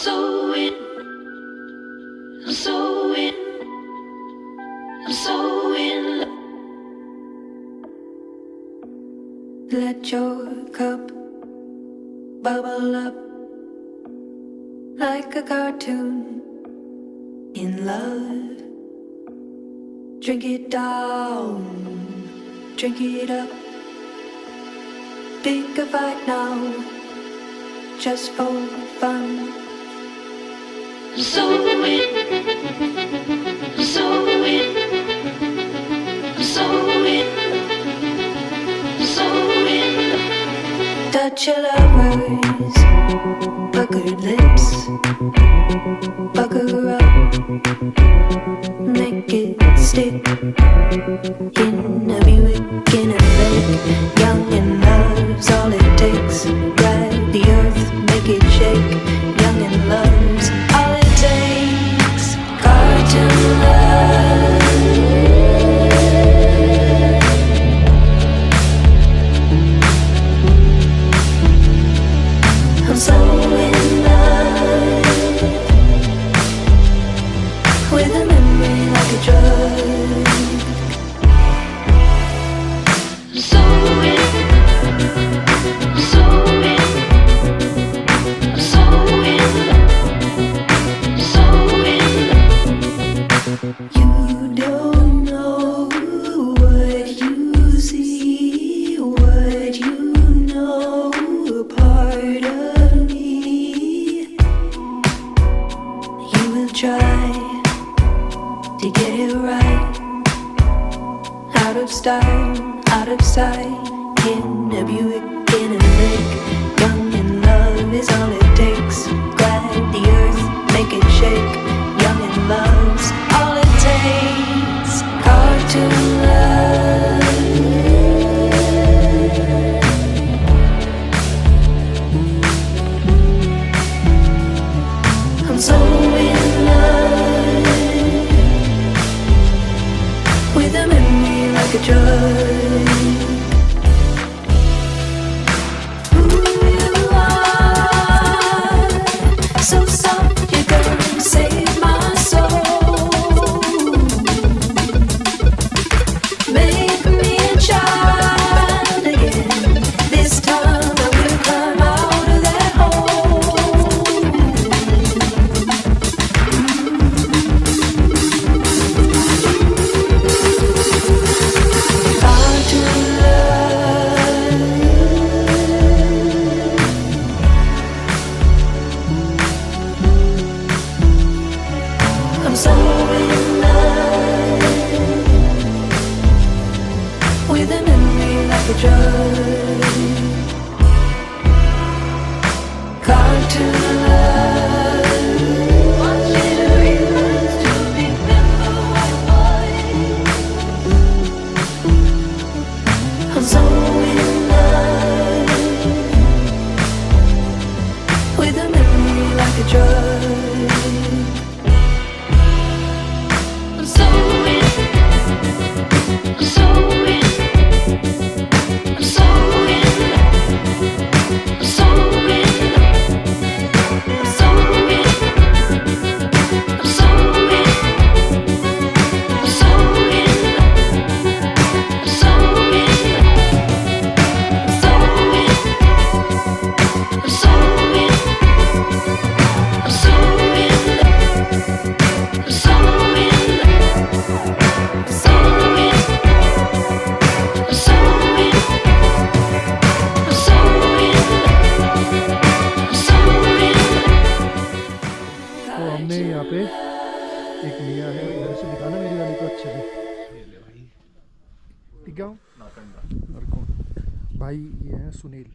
so in, I'm so in, I'm so in love. Let your cup bubble up like a cartoon in love. Drink it down, drink it up. Pick a fight now, just for fun. So in, so in, so in, so in. Touch your lovers, puckered lips, pucker up, make it stick. In a Buick, in a lake, young and love's all it takes. Grab the earth, make it shake. Young and love's all it takes. Cartoon love. I'm so in love with a memory like a drug. So in, so in, so in, so in. You don't know what you see, what you know, a part of me. You will try to get it right. Out of style, out of sight. In a Buick, in a lake. Young and love is all it takes. Glad the earth, make it shake. Young and love's all it takes. Cartoon love. I'm so in love with a memory like a drug. Who you are, so soft, you're gonna save my soul. Make me a child again. This time I will climb out of that hole. Cartoon love. I'm so in love with a memory like a drug. Cartoon love. Want you to realize to remember what was. I'm so in love with a memory like a drug. I'm so in, I'm so in, I'm so in, I'm so in, I'm so in, I'm so in, I'm so in, I'm so in, I'm so in, I'm so in, I'm so in, I'm so in, तो हमने यहाँ पे एक लिया है, इधर से दिखाना मेरी वाली को अच्छे से। ये ले भाई, ठीक है। नारकंडा भाई, ये है सुनील।